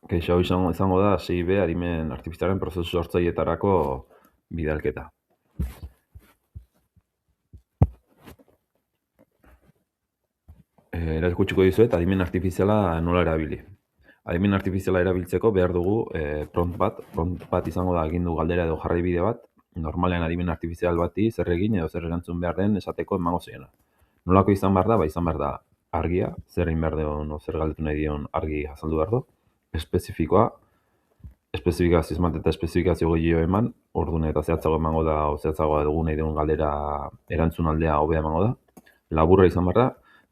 Kaixo, hau izango da 6B adimen artifizialaren prozesu sortzaietarako bidalketa. Erakutsiko dizuet adimen artifiziala nola erabili. Adimen artifiziala erabiltzeko behar dugu prompt bat izango da agindu galdera edo jarraibide bat, normalean adimen artifizial bati zer egin edo zer erantzun behar den esateko emango ziena. Nolako izan behar da? Izan behar da argia, zer egin behar dion o zer galdetu nahi dion argi azaldu behar du, espezifikoa, espezifikazio eman eta espezifikazio gehiago eman, orduan eta zehatzago emango da, o zehatzagoa dugu nahi dugun galdera erantzun aldea hobea emango da. Laburra izan behar da,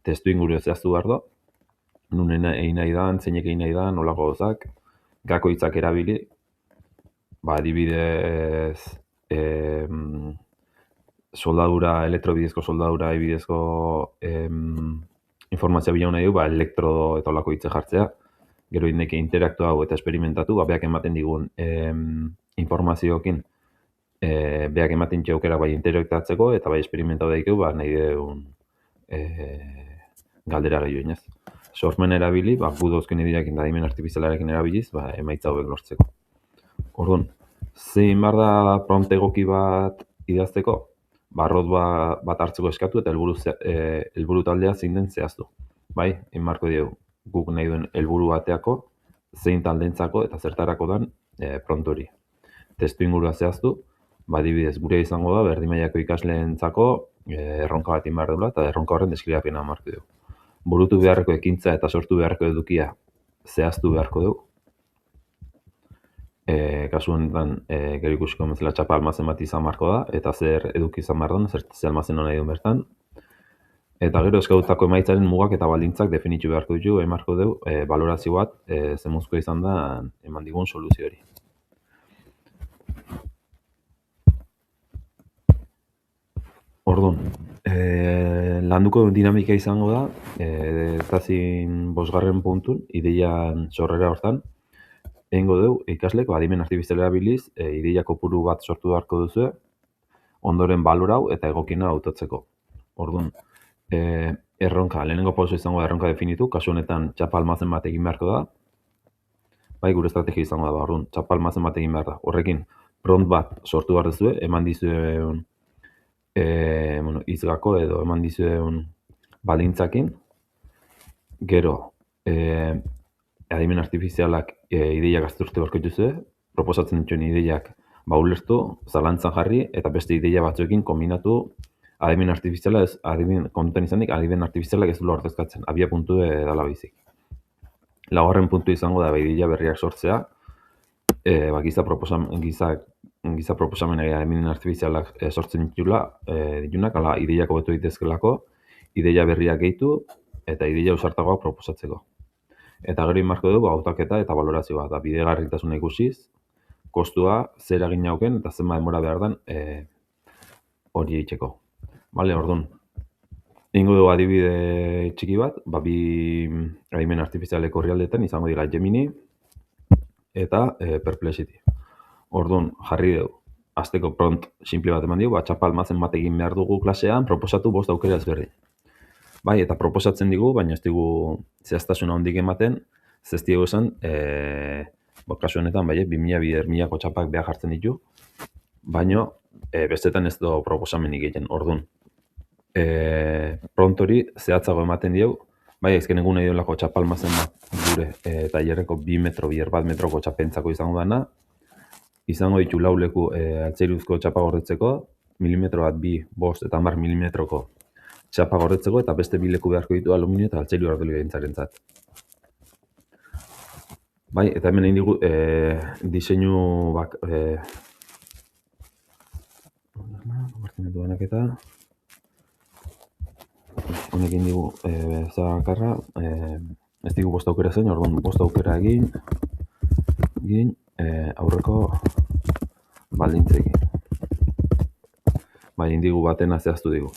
testu inguru zehaztu behar da, nun egin nahi da, zeinek egin nahi da, nolako gauzak, gako hitzak erabili, adibidez, soldadura, elektrobidezko soldadura, bidezko informazioa bila nahi du, elektrodo eta olako hitze jartzea, gero indeke interaktu hau eta esperimentatu, beak ematen digun informazioekin, beak ematen txaukera bai interaktatzeko eta bai esperimentatu daikeu, nahi dugun galdera gehiago inez. Sormen erabili, gu dozken idiakin da adimen artifizialarekin erabiliz, emaitza hauek lortzeko. Orduan, zein behar da prompt egoki bat idazteko? Arrot bat hartzeko eskatu eta helburu taldea zein den zehaztu. Bai, marko diegu, guk nahi duen helburu bateako, zein taldeentzako eta zertarako den prompt hori. Testu ingurua zehaztu, adibidez gure izango da, berdin mailako ikasleentzako erronka bat behar dela eta erronka horren deskribapena marko dugu. Burutu beharreko ekintza eta sortu beharreko edukia zehaztu beharko dugu. Kasu honetan, gero ikusiko bezala txapa almazen bat izan beharko da, eta zer eduki izan behar den, zer almazen nahi duen bertan. Eta gero eskatutako emaitzaren mugak eta baldintzak definitu beharko ditu, emarko dugu, balorazio bat, zemuzko izan da eman digun soluzio hori. Orduan, landuko dinamika izango da, ezazin 5. puntun, ideian sorrera hortan, egingo dugu ikaslek adimen artifiziala erabiliz, ideia kopuru bat sortu beharko duzu, ondoren balorau eta egokina hautatzeko. Orduan, erronka, lehenengo pauso izango da erronka definitu, kasu honetan txapa almazen bat egin beharko da, bai gure estrategia izango da, orduan, txapa almazen bat egin behar da. Horrekin, prompt bat sortu behar duzu, eman dizuen izgako edo eman dizuen baldintzakin, gero, adimen artifizialak ideiak aztertu beharko dituzue, proposatzen dituen ideiak ulertu, zalantzan jarri, eta beste ideia batzuekin kombinatu adimen artifiziala, kontutan izanik, adimen artifizialak ez duela ordezkatzen, abia puntu dala bizik. Laugarren puntu izango da ideia berriak sortzea, giza proposamen adimen artifizialak sortzen ditunak, ala ideiak hobetu daitezkelako, ideia berriak gehitu, eta ideia ausartagoak proposatzeko. Eta gero marko dugu hautaketa eta balorazioa, da bidegarritasuna ikusiz, kostua, zer egin jauken, eta zenba denbora behar den hori egiteko. Bale, orduan, egingo dugu adibide txiki bat, bi adimen artifizialeko orrialdeetan izango dira Gemini eta Perplexity. Orduan, jarri dugu, azteko prompt simple bat eman dugu, txapa almazen bat egin behar dugu klasean, proposatu 5 aukera ezberdin. Bai, eta proposatzen digu, baina ez digu zehaztasuna hondik ematen, ez digu esan, kasu honetan, 2000-2000ko txapak behar jartzen ditu, baina bestetan ez du proposamenik egiten, orduan. Prompt hori zehatzago ematen digu, bai, ezken egun nahi duelako txapa almazen bat gure tailerreko 2 metro, 1 metroko txapentzako izango dana, izango ditu 4 leku altzairuzko txapa gordetzeko, milimetro bat 2, 5 eta 10 milimetroko txapa gordetzeko, eta beste 2 leku beharko ditu aluminio eta altzairu ardeli gaintzarentzat. Bai, eta hemen egin digu diseinu bak... Kompartimentu banaketa... Honek egin digu zakarra, ez digu 5 aukera zen, orduan 5 aukera egin aurreko baldintzekin. Bai, egin digu batena zehaztu digu.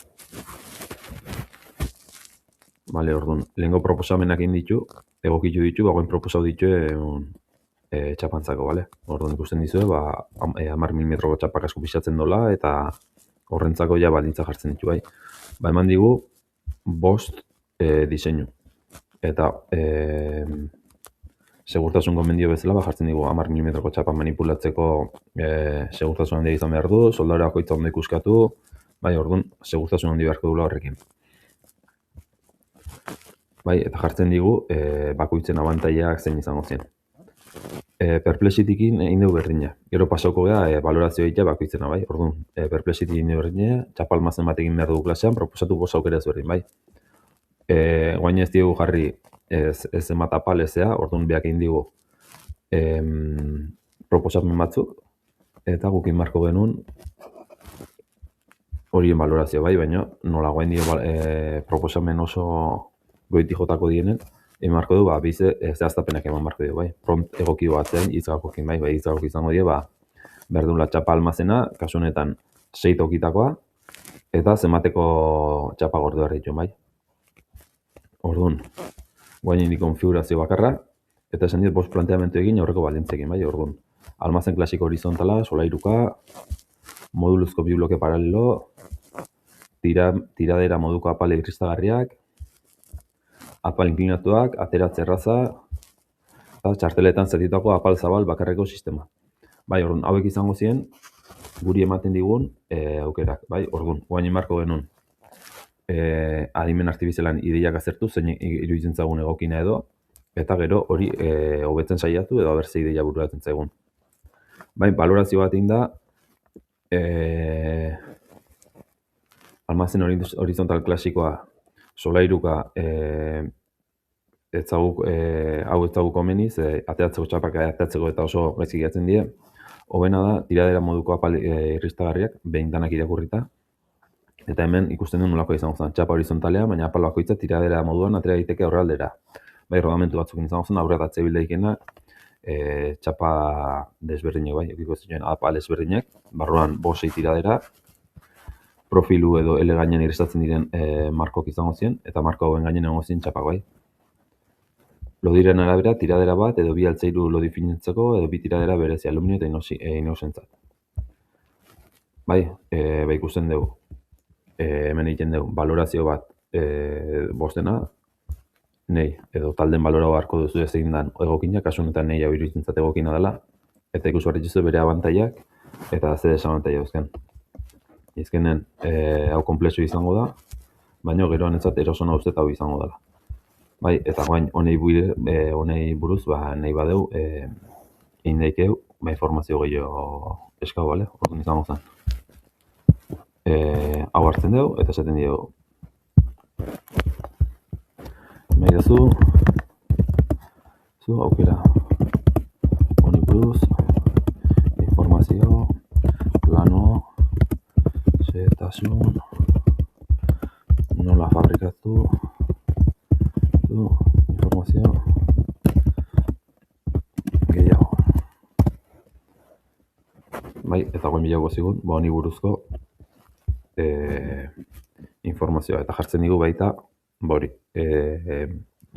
Bale, orduan, lehenko proposamenak egin ditu, egokitu ditu, bagoen proposau ditu txapantzako, bale? Orduan ikusten dizu, 10 milimetroko txapak asko pixatzen dola, eta horrentzako ja baldintza jartzen ditu, bai. Eman digu 5 diseinu. Eta Segurtasun gomendio bezala jartzen digu 10 mm txapa manipulatzeko segurtasun handia izan behar du, soldadura bakoitza ondo ikuskatu, bai, orduan segurtasun handi beharko dula horrekin. Bai, eta jartzen digu bakoitzen abantailak zein izango zen. Perplexitykin egin dugu berdina. Gero pasauko gara balorazio egitea bakoitzena, bai. Orduan, Perplexity egin dugu berdina, txapa almazen bat egin behar dugu klasean, proposatu bost aukera ezberdin, bai. Guain ez diogu jarri ez emat apal ezea, orduan beak egin digu proposamen batzuk, eta gukin marko genuen horien balorazio, bai, baina nola guain dio proposamen oso goiti jotako dienen, egin marko du, bize zehaztapenak eman marko dio, bai. Prompt egoki batzen, itzgakokin, bai, itzgakok izango dio, berdunla txapa almazena, kasu honetan 6 tokitakoa, eta zenbateko txapa gordu behar ditu, bai. Orduan, guain indi konfigurazio bakarra, eta esan dit bost planteamentu egin aurreko baldintzekin, bai, orduan. Almazen klasiko horizontala, solairuka, moduluzko bi bloke paralelo, tiradera moduko apale kristagarriak, apal inklinatuak, ateratze erraza, eta txarteletan zetitako apal zabal bakarreko sistema. Bai, orduan, hauek izango ziren, guri ematen digun aukerak, bai, orduan, guain marko genuen adimen artifizialan ideiak azertu, zein iruditzen zaigun egokina edo, eta gero hori hobetzen saiatu edo abertze ideia bururatzen zaigun. Bai, balorazio bat egin da, almazen horizontal klasikoa solairuka hau ez zagu komeniz, ateatzeko txapak ateatzeko eta oso gaizki gehatzen die. Hobena da, tiradera moduko apal irristagarriak, behin danak irakurrita. Eta hemen ikusten duen nolako izango zen, txapa horizontalea, baina apal bakoitza tiradera moduan atera daiteke aurrealdera. Bai, rodamentu batzuk izango zen, aurretatze bildeikena, txapa desberdinak, bai, ekiko zinen apal desberdinak, barruan 5-6 tiradera, profilu edo L gainean irristatzen diren markok izango ziren, eta marko hauen gainean egongo ziren txapak, bai. Lodiren arabera, tiradera bat edo bi altzairu lodi finitzeko edo bi tiradera berezi aluminio eta inozentzat. Bai, ikusten dugu. Hemen egiten dugu, balorazio bat bostena, nei, edo talden balora beharko duzu ez egin dan egokina, kasu honetan nei hau iruditzen zat egokina dela, eta ikusi behar dituzu bere abantailak eta ze desabantaila dauzkan. Izkenen, hau konplexu izango da, baina gero honetzat erosona uste hau izango dela. Bai, eta guain, honei buruz, nahi badeu, egin daikeu, informazio gehiago eskau, bale? Orduan izango zen. Hau hartzen dugu, eta esaten dugu. Nahi duzu, aukera, honi buruz, informazio, plano, xehetasun, nola fabrikatu, informazio gehiago. Bai, eta guen bilago zigun, honi buruzko informazioa. Eta jartzen digu baita, hori,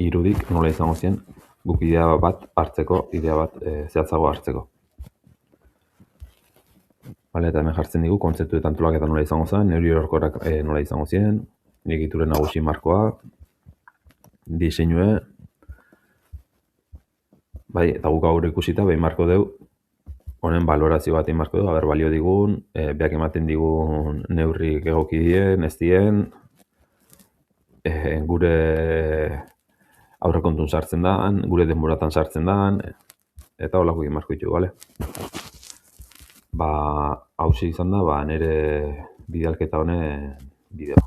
irudik nola izango zien, guk idea bat hartzeko, idea bat zehatzago hartzeko. Bale, eta hemen jartzen digu, kontzeptu eta antolaketa nola izango zen, neuri orokorrak nola izango zien, egiture nagusi markoa, diseinue, bai, eta guk gaur ikusita, behin marko deu, honen balorazio bat egin marko dugu, aber balio digun, beak ematen digun neurrik egoki dien, ez dien, gure aurrekontun sartzen da, gure denboratan sartzen da, eta holako egin marko ditu, bale? Hauxe izan da, nire bidalketa honen bideo.